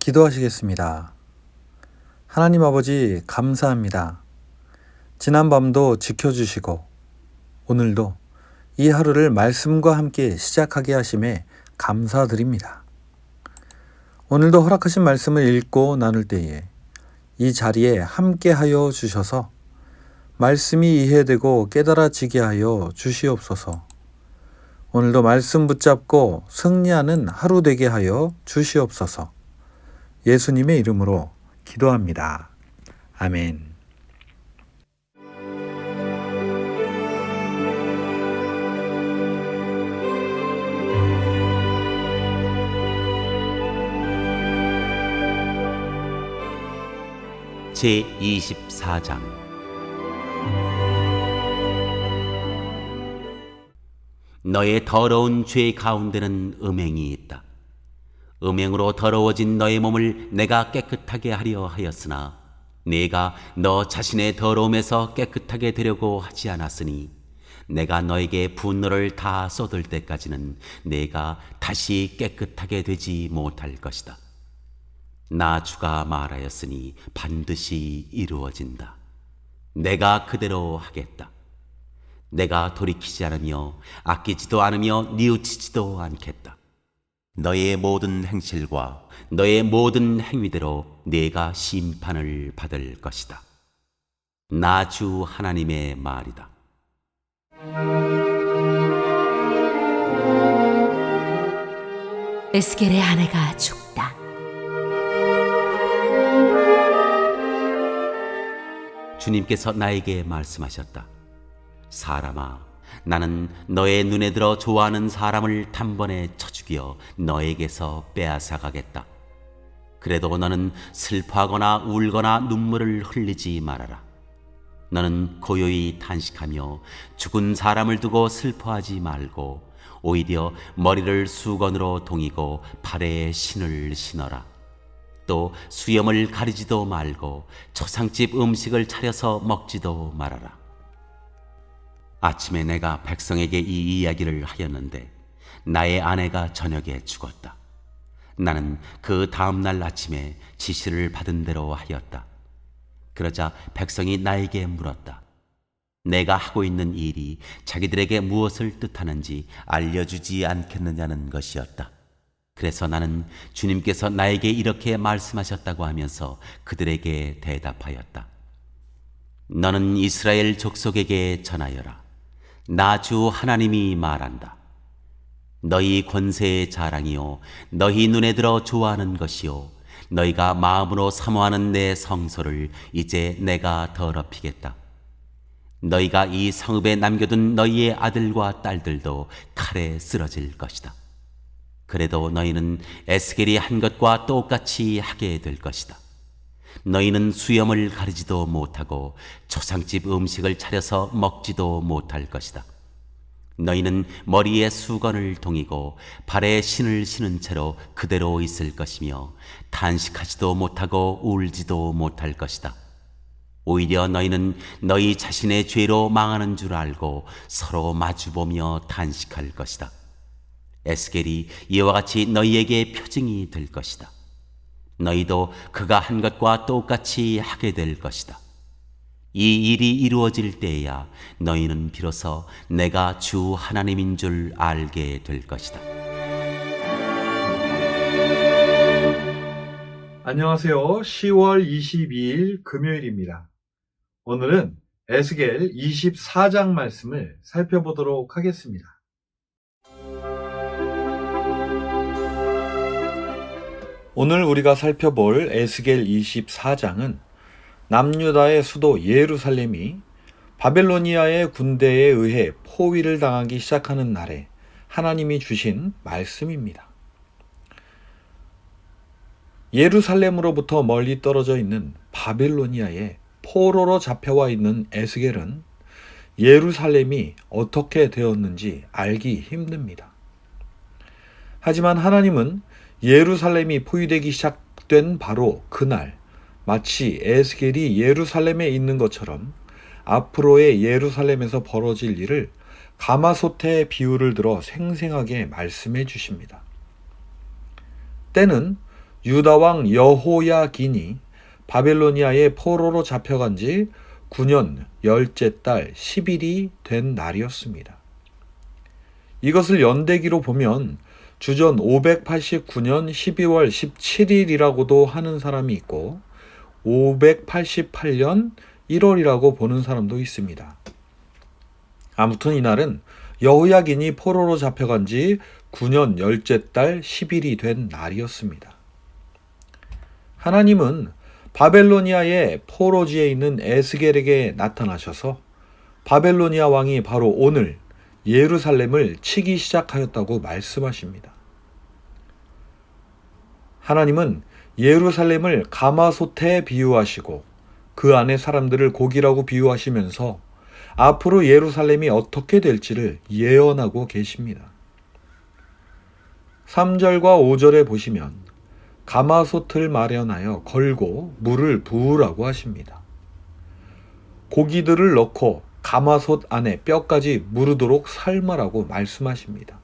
기도하시겠습니다. 하나님 아버지 감사합니다. 지난밤도 지켜주시고 오늘도 이 하루를 말씀과 함께 시작하게 하심에 감사드립니다. 오늘도 허락하신 말씀을 읽고 나눌 때에 이 자리에 함께하여 주셔서 말씀이 이해되고 깨달아지게 하여 주시옵소서. 오늘도 말씀 붙잡고 승리하는 하루 되게 하여 주시옵소서. 예수님의 이름으로 기도합니다. 아멘. 제24장 너의 더러운 죄 가운데는 음행이 있다. 음행으로 더러워진 너의 몸을 내가 깨끗하게 하려 하였으나 네가 너 자신의 더러움에서 깨끗하게 되려고 하지 않았으니 내가 너에게 분노를 다 쏟을 때까지는 네가 다시 깨끗하게 되지 못할 것이다. 나 주가 말하였으니 반드시 이루어진다. 내가 그대로 하겠다. 내가 돌이키지 않으며 아끼지도 않으며 뉘우치지도 않겠다. 너의 모든 행실과 너의 모든 행위대로 네가 심판을 받을 것이다. 나 주 하나님의 말이다. 에스겔의 아내가 죽다. 주님께서 나에게 말씀하셨다. 사람아, 나는 너의 눈에 들어 좋아하는 사람을 단번에 쳐 죽여 너에게서 빼앗아 가겠다. 그래도 너는 슬퍼하거나 울거나 눈물을 흘리지 말아라. 너는 고요히 탄식하며 죽은 사람을 두고 슬퍼하지 말고 오히려 머리를 수건으로 동이고 발에 신을 신어라. 또 수염을 가리지도 말고 초상집 음식을 차려서 먹지도 말아라. 아침에 내가 백성에게 이 이야기를 하였는데 나의 아내가 저녁에 죽었다. 나는 그 다음날 아침에 지시를 받은 대로 하였다. 그러자 백성이 나에게 물었다. 내가 하고 있는 일이 자기들에게 무엇을 뜻하는지 알려주지 않겠느냐는 것이었다. 그래서 나는 주님께서 나에게 이렇게 말씀하셨다고 하면서 그들에게 대답하였다. 너는 이스라엘 족속에게 전하여라. 나 주 하나님이 말한다. 너희 권세의 자랑이요 너희 눈에 들어 좋아하는 것이요 너희가 마음으로 사모하는 내 성소를 이제 내가 더럽히겠다. 너희가 이 성읍에 남겨둔 너희의 아들과 딸들도 칼에 쓰러질 것이다. 그래도 너희는 에스겔이 한 것과 똑같이 하게 될 것이다. 너희는 수염을 가리지도 못하고 초상집 음식을 차려서 먹지도 못할 것이다. 너희는 머리에 수건을 동이고 발에 신을 신은 채로 그대로 있을 것이며 탄식하지도 못하고 울지도 못할 것이다. 오히려 너희는 너희 자신의 죄로 망하는 줄 알고 서로 마주보며 탄식할 것이다. 에스겔이 이와 같이 너희에게 표징이 될 것이다. 너희도 그가 한 것과 똑같이 하게 될 것이다. 이 일이 이루어질 때에야 너희는 비로소 내가 주 하나님인 줄 알게 될 것이다. 안녕하세요. 10월 22일 금요일입니다. 오늘은 에스겔 24장 말씀을 살펴보도록 하겠습니다. 오늘 우리가 살펴볼 에스겔 24장은 남유다의 수도 예루살렘이 바벨로니아의 군대에 의해 포위를 당하기 시작하는 날에 하나님이 주신 말씀입니다. 예루살렘으로부터 멀리 떨어져 있는 바벨로니아에 포로로 잡혀와 있는 에스겔은 예루살렘이 어떻게 되었는지 알기 힘듭니다. 하지만 하나님은 예루살렘이 포위되기 시작된 바로 그날 마치 에스겔이 예루살렘에 있는 것처럼 앞으로의 예루살렘에서 벌어질 일을 가마솥의 비유를 들어 생생하게 말씀해 주십니다. 때는 유다 왕 여호야긴이 바벨로니아의 포로로 잡혀간 지 9년 10째 달 10일이 된 날이었습니다. 이것을 연대기로 보면 주전 589년 12월 17일이라고도 하는 사람이 있고 588년 1월이라고 보는 사람도 있습니다. 아무튼 이날은 여호야긴이 포로로 잡혀간 지 9년 10째 달 10일이 된 날이었습니다. 하나님은 바벨로니아의 포로지에 있는 에스겔에게 나타나셔서 바벨로니아 왕이 바로 오늘 예루살렘을 치기 시작하였다고 말씀하십니다. 하나님은 예루살렘을 가마솥에 비유하시고 그 안에 사람들을 고기라고 비유하시면서 앞으로 예루살렘이 어떻게 될지를 예언하고 계십니다. 3절과 5절에 보시면 가마솥을 마련하여 걸고 물을 부으라고 하십니다. 고기들을 넣고 가마솥 안에 뼈까지 무르도록 삶으라고 말씀하십니다.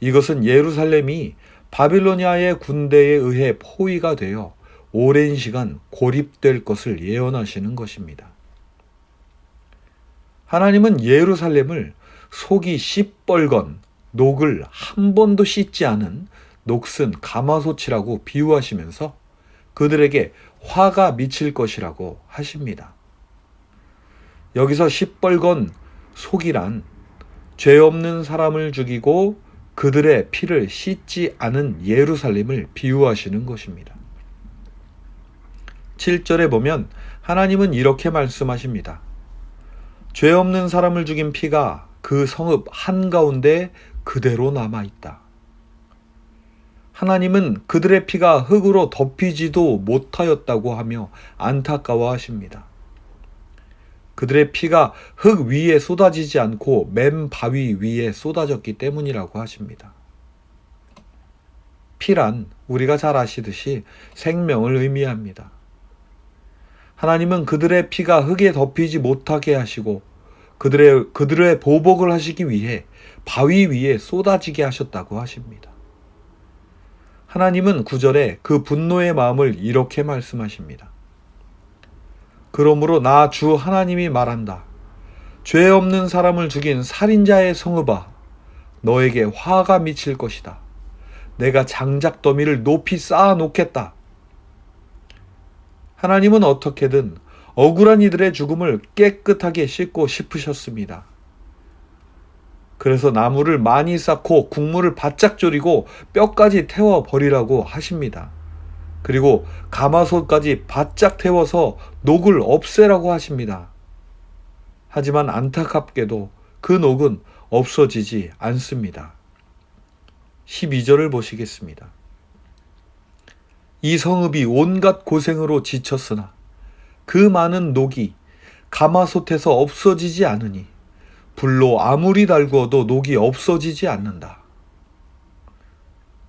이것은 예루살렘이 바빌로니아의 군대에 의해 포위가 되어 오랜 시간 고립될 것을 예언하시는 것입니다. 하나님은 예루살렘을 속이 시뻘건 녹을 한 번도 씻지 않은 녹슨 가마솥이라고 비유하시면서 그들에게 화가 미칠 것이라고 하십니다. 여기서 시뻘건 속이란 죄 없는 사람을 죽이고 그들의 피를 씻지 않은 예루살렘을 비유하시는 것입니다. 7절에 보면 하나님은 이렇게 말씀하십니다. 죄 없는 사람을 죽인 피가 그 성읍 한가운데 그대로 남아있다. 하나님은 그들의 피가 흙으로 덮이지도 못하였다고 하며 안타까워하십니다. 그들의 피가 흙 위에 쏟아지지 않고 맨 바위 위에 쏟아졌기 때문이라고 하십니다. 피란 우리가 잘 아시듯이 생명을 의미합니다. 하나님은 그들의 피가 흙에 덮이지 못하게 하시고 그들의 보복을 하시기 위해 바위 위에 쏟아지게 하셨다고 하십니다. 하나님은 9절에 그 분노의 마음을 이렇게 말씀하십니다. 그러므로 나 주 하나님이 말한다. 죄 없는 사람을 죽인 살인자의 성읍아, 너에게 화가 미칠 것이다. 내가 장작 더미를 높이 쌓아 놓겠다. 하나님은 어떻게든 억울한 이들의 죽음을 깨끗하게 씻고 싶으셨습니다. 그래서 나무를 많이 쌓고 국물을 바짝 졸이고 뼈까지 태워 버리라고 하십니다. 그리고 가마솥까지 바짝 태워서 녹을 없애라고 하십니다. 하지만 안타깝게도 그 녹은 없어지지 않습니다. 12절을 보시겠습니다. 이 성읍이 온갖 고생으로 지쳤으나 그 많은 녹이 가마솥에서 없어지지 않으니 불로 아무리 달구어도 녹이 없어지지 않는다.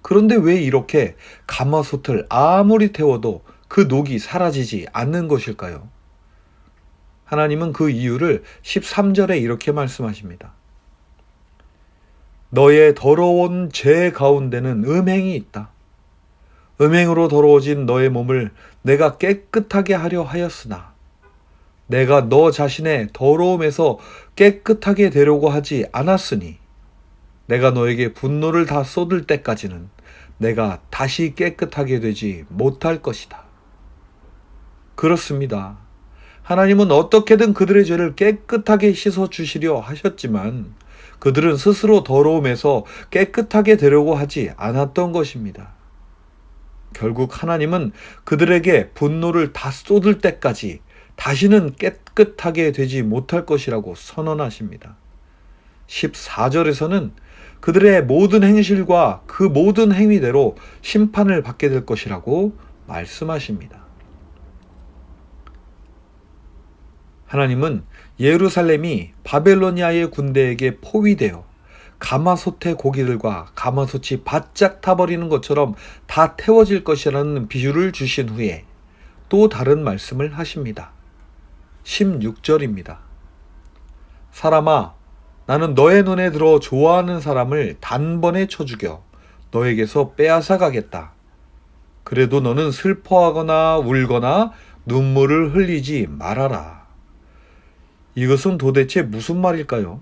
그런데 왜 이렇게 가마솥을 아무리 태워도 그 녹이 사라지지 않는 것일까요? 하나님은 그 이유를 13절에 이렇게 말씀하십니다. 너의 더러운 죄 가운데는 음행이 있다. 음행으로 더러워진 너의 몸을 내가 깨끗하게 하려 하였으나 내가 너 자신의 더러움에서 깨끗하게 되려고 하지 않았으니 내가 너에게 분노를 다 쏟을 때까지는 내가 다시 깨끗하게 되지 못할 것이다. 그렇습니다. 하나님은 어떻게든 그들의 죄를 깨끗하게 씻어주시려 하셨지만 그들은 스스로 더러움에서 깨끗하게 되려고 하지 않았던 것입니다. 결국 하나님은 그들에게 분노를 다 쏟을 때까지 다시는 깨끗하게 되지 못할 것이라고 선언하십니다. 14절에서는 그들의 모든 행실과 그 모든 행위대로 심판을 받게 될 것이라고 말씀하십니다. 하나님은 예루살렘이 바벨로니아의 군대에게 포위되어 가마솥의 고기들과 가마솥이 바짝 타버리는 것처럼 다 태워질 것이라는 비유를 주신 후에 또 다른 말씀을 하십니다. 16절입니다. 사람아, 나는 너의 눈에 들어 좋아하는 사람을 단번에 쳐 죽여 너에게서 빼앗아 가겠다. 그래도 너는 슬퍼하거나 울거나 눈물을 흘리지 말아라. 이것은 도대체 무슨 말일까요?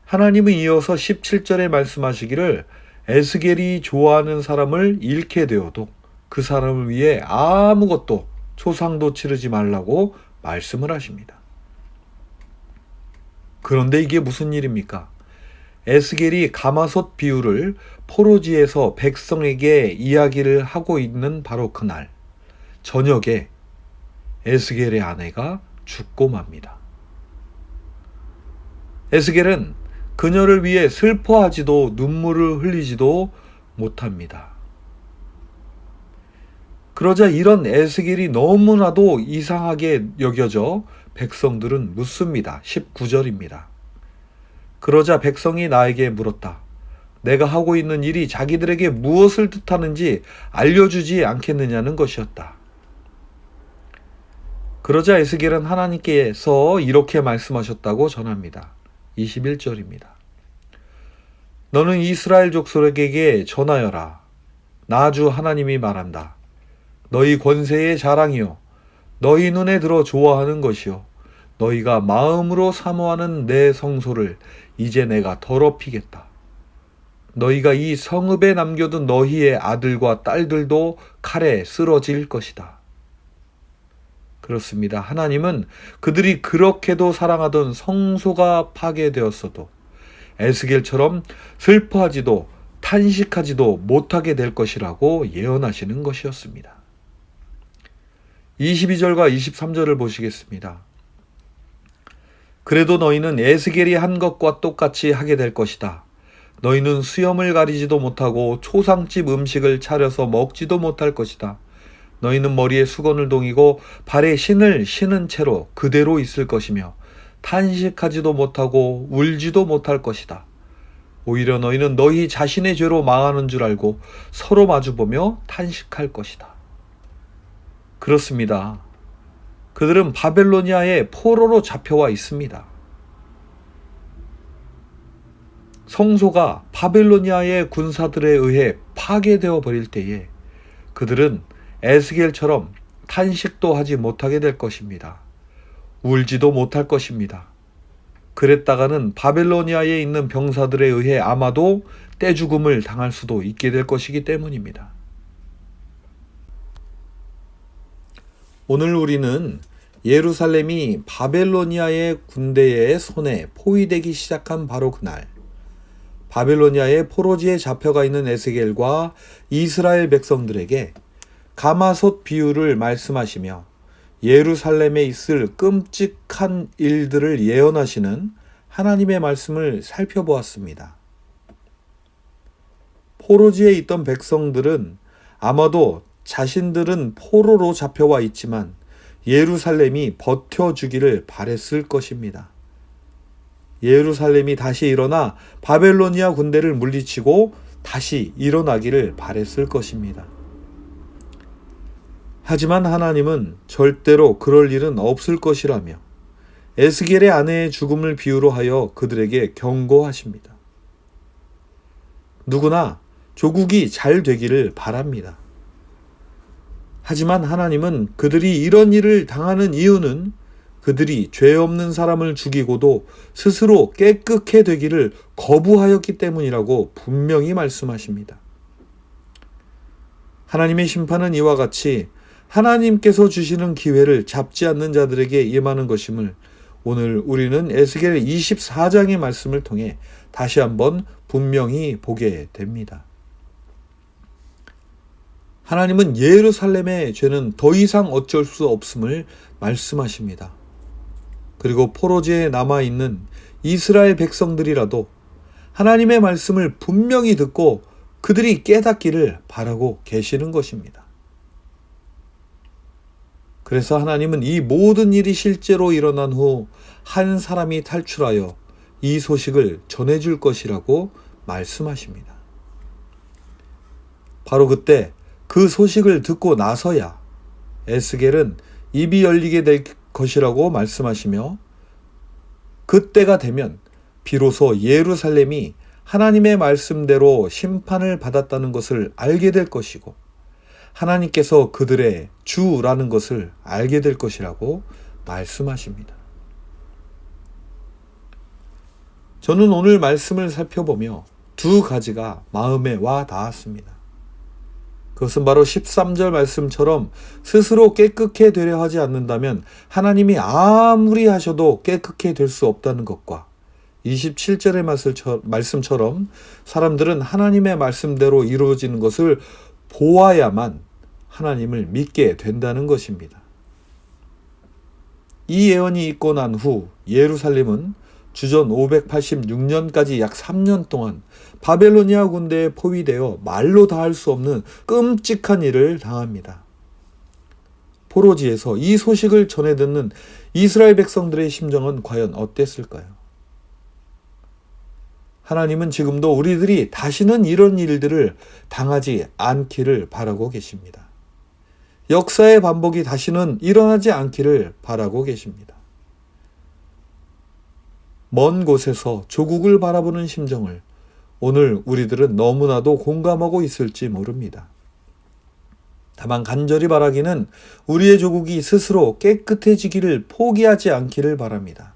하나님은 이어서 17절에 말씀하시기를 에스겔이 좋아하는 사람을 잃게 되어도 그 사람을 위해 아무것도 초상도 치르지 말라고 말씀을 하십니다. 그런데 이게 무슨 일입니까? 에스겔이 가마솥 비유를 포로지에서 백성에게 이야기를 하고 있는 바로 그날 저녁에 에스겔의 아내가 죽고 맙니다. 에스겔은 그녀를 위해 슬퍼하지도 눈물을 흘리지도 못합니다. 그러자 이런 에스겔이 너무나도 이상하게 여겨져 백성들은 묻습니다. 19절입니다. 그러자 백성이 나에게 물었다. 내가 하고 있는 일이 자기들에게 무엇을 뜻하는지 알려주지 않겠느냐는 것이었다. 그러자 에스겔은 하나님께서 이렇게 말씀하셨다고 전합니다. 21절입니다. 너는 이스라엘 족속에게 전하여라. 나 주 하나님이 말한다. 너희 권세의 자랑이요 너희 눈에 들어 좋아하는 것이요 너희가 마음으로 사모하는 내 성소를 이제 내가 더럽히겠다. 너희가 이 성읍에 남겨둔 너희의 아들과 딸들도 칼에 쓰러질 것이다. 그렇습니다. 하나님은 그들이 그렇게도 사랑하던 성소가 파괴되었어도 에스겔처럼 슬퍼하지도 탄식하지도 못하게 될 것이라고 예언하시는 것이었습니다. 22절과 23절을 보시겠습니다. 그래도 너희는 에스겔이 한 것과 똑같이 하게 될 것이다. 너희는 수염을 가리지도 못하고 초상집 음식을 차려서 먹지도 못할 것이다. 너희는 머리에 수건을 동이고 발에 신을 신은 채로 그대로 있을 것이며 탄식하지도 못하고 울지도 못할 것이다. 오히려 너희는 너희 자신의 죄로 망하는 줄 알고 서로 마주보며 탄식할 것이다. 그렇습니다. 그들은 바벨로니아의 포로로 잡혀와 있습니다. 성소가 바벨로니아의 군사들에 의해 파괴되어 버릴 때에 그들은 에스겔처럼 탄식도 하지 못하게 될 것입니다. 울지도 못할 것입니다. 그랬다가는 바벨로니아에 있는 병사들에 의해 아마도 떼죽음을 당할 수도 있게 될 것이기 때문입니다. 오늘 우리는 예루살렘이 바벨로니아의 군대의 손에 포위되기 시작한 바로 그날 바벨로니아의 포로지에 잡혀가 있는 에스겔과 이스라엘 백성들에게 가마솥 비유를 말씀하시며 예루살렘에 있을 끔찍한 일들을 예언하시는 하나님의 말씀을 살펴보았습니다. 포로지에 있던 백성들은 아마도 자신들은 포로로 잡혀와 있지만 예루살렘이 버텨주기를 바랬을 것입니다. 예루살렘이 다시 일어나 바벨로니아 군대를 물리치고 다시 일어나기를 바랬을 것입니다. 하지만 하나님은 절대로 그럴 일은 없을 것이라며 에스겔의 아내의 죽음을 비유로 하여 그들에게 경고하십니다. 누구나 조국이 잘 되기를 바랍니다. 하지만 하나님은 그들이 이런 일을 당하는 이유는 그들이 죄 없는 사람을 죽이고도 스스로 깨끗해 되기를 거부하였기 때문이라고 분명히 말씀하십니다. 하나님의 심판은 이와 같이 하나님께서 주시는 기회를 잡지 않는 자들에게 임하는 것임을 오늘 우리는 에스겔 24장의 말씀을 통해 다시 한번 분명히 보게 됩니다. 하나님은 예루살렘의 죄는 더 이상 어쩔 수 없음을 말씀하십니다. 그리고 포로지에 남아있는 이스라엘 백성들이라도 하나님의 말씀을 분명히 듣고 그들이 깨닫기를 바라고 계시는 것입니다. 그래서 하나님은 이 모든 일이 실제로 일어난 후 한 사람이 탈출하여 이 소식을 전해줄 것이라고 말씀하십니다. 바로 그때 그 소식을 듣고 나서야 에스겔은 입이 열리게 될 것이라고 말씀하시며 그때가 되면 비로소 예루살렘이 하나님의 말씀대로 심판을 받았다는 것을 알게 될 것이고 하나님께서 그들의 주라는 것을 알게 될 것이라고 말씀하십니다. 저는 오늘 말씀을 살펴보며 두 가지가 마음에 와 닿았습니다. 그것은 바로 13절 말씀처럼 스스로 깨끗해 되려 하지 않는다면 하나님이 아무리 하셔도 깨끗해 될 수 없다는 것과 27절의 말씀처럼 사람들은 하나님의 말씀대로 이루어지는 것을 보아야만 하나님을 믿게 된다는 것입니다. 이 예언이 있고 난 후 예루살렘은 주전 586년까지 약 3년 동안 바벨로니아 군대에 포위되어 말로 다 할 수 없는 끔찍한 일을 당합니다. 포로지에서 이 소식을 전해 듣는 이스라엘 백성들의 심정은 과연 어땠을까요? 하나님은 지금도 우리들이 다시는 이런 일들을 당하지 않기를 바라고 계십니다. 역사의 반복이 다시는 일어나지 않기를 바라고 계십니다. 먼 곳에서 조국을 바라보는 심정을 오늘 우리들은 너무나도 공감하고 있을지 모릅니다. 다만 간절히 바라기는 우리의 조국이 스스로 깨끗해지기를 포기하지 않기를 바랍니다.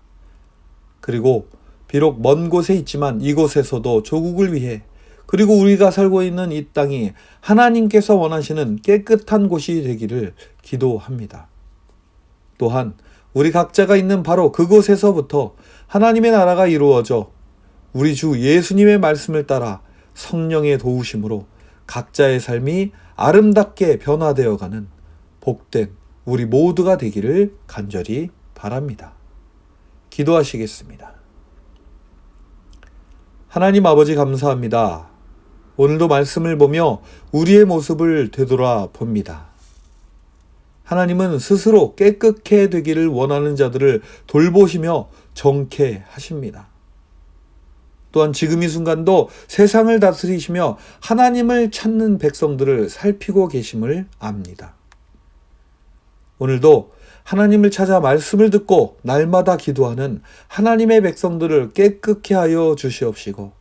그리고 비록 먼 곳에 있지만 이곳에서도 조국을 위해 그리고 우리가 살고 있는 이 땅이 하나님께서 원하시는 깨끗한 곳이 되기를 기도합니다. 또한 우리 각자가 있는 바로 그곳에서부터 하나님의 나라가 이루어져 우리 주 예수님의 말씀을 따라 성령의 도우심으로 각자의 삶이 아름답게 변화되어가는 복된 우리 모두가 되기를 간절히 바랍니다. 기도하시겠습니다. 하나님 아버지 감사합니다. 오늘도 말씀을 보며 우리의 모습을 되돌아봅니다. 하나님은 스스로 깨끗해 되기를 원하는 자들을 돌보시며 정케하십니다. 또한 지금 이 순간도 세상을 다스리시며 하나님을 찾는 백성들을 살피고 계심을 압니다. 오늘도 하나님을 찾아 말씀을 듣고 날마다 기도하는 하나님의 백성들을 깨끗게 하여 주시옵시고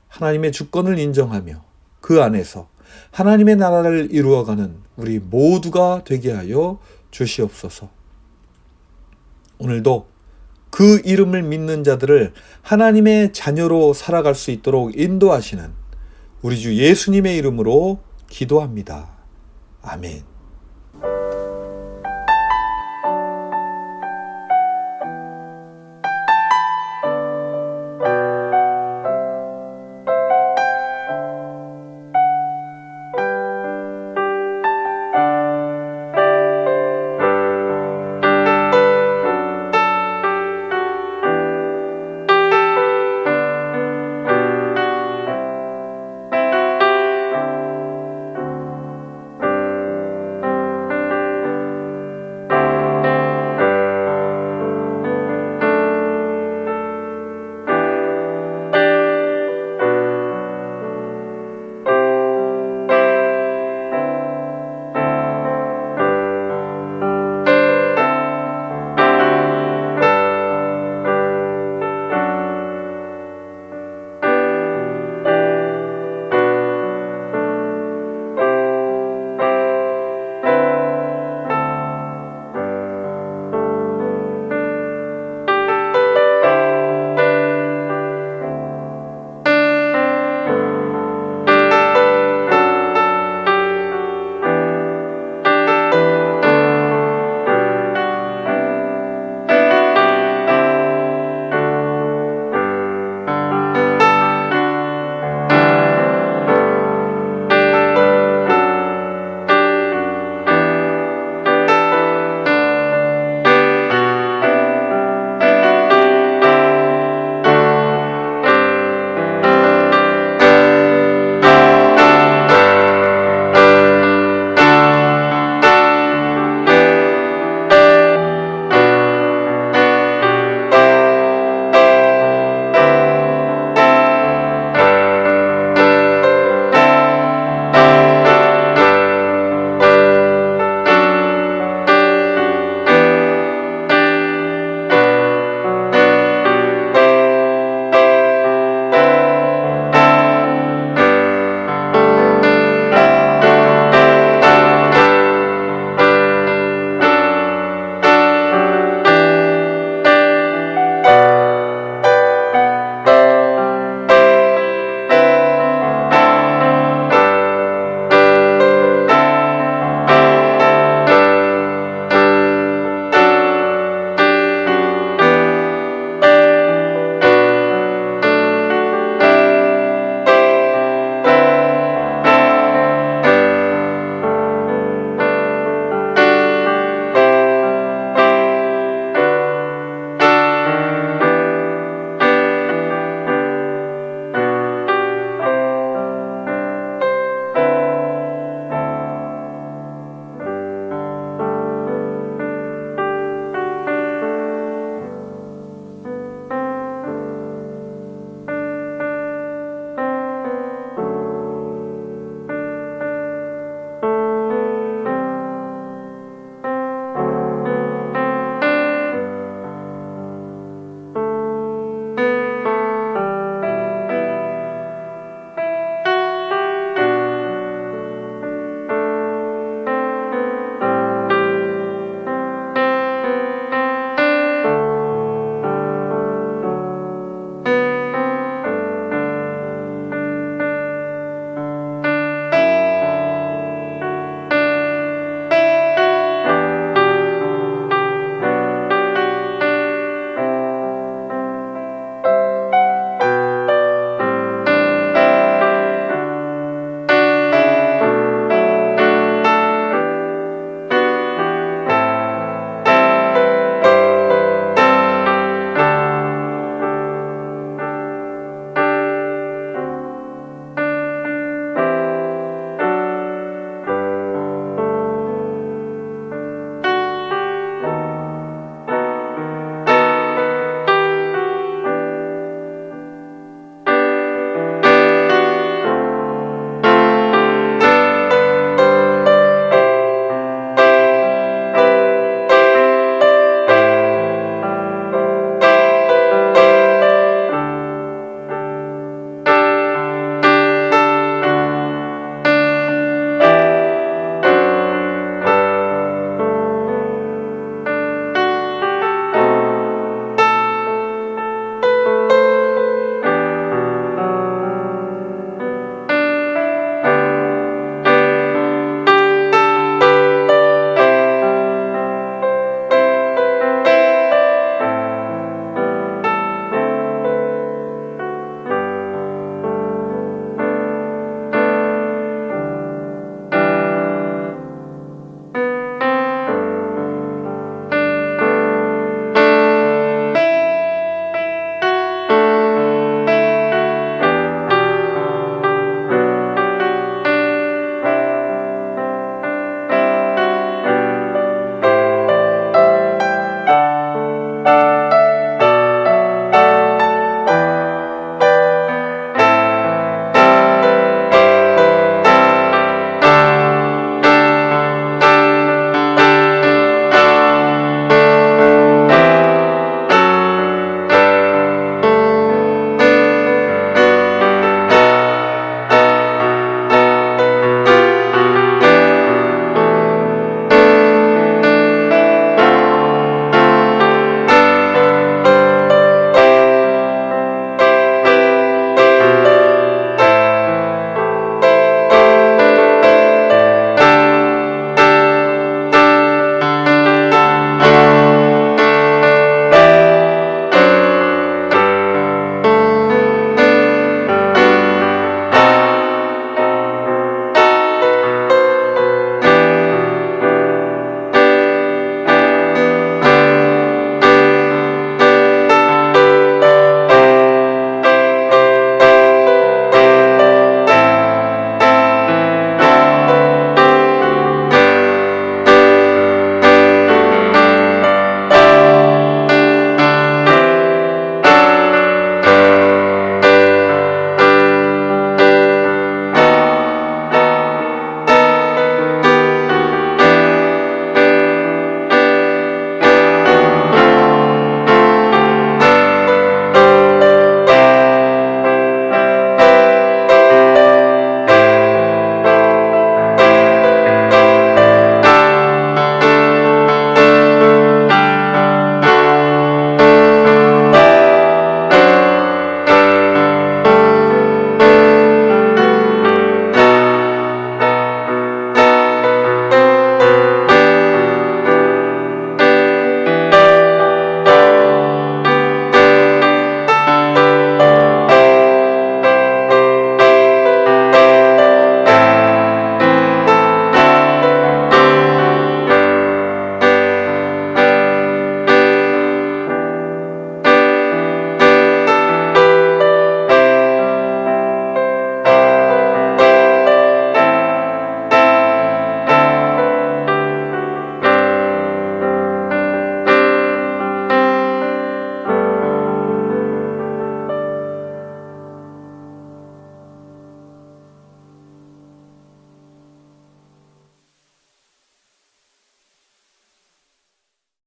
하나님의 주권을 인정하며 그 안에서 하나님의 나라를 이루어가는 우리 모두가 되게 하여 주시옵소서. 오늘도 그 이름을 믿는 자들을 하나님의 자녀로 살아갈 수 있도록 인도하시는 우리 주 예수님의 이름으로 기도합니다. 아멘.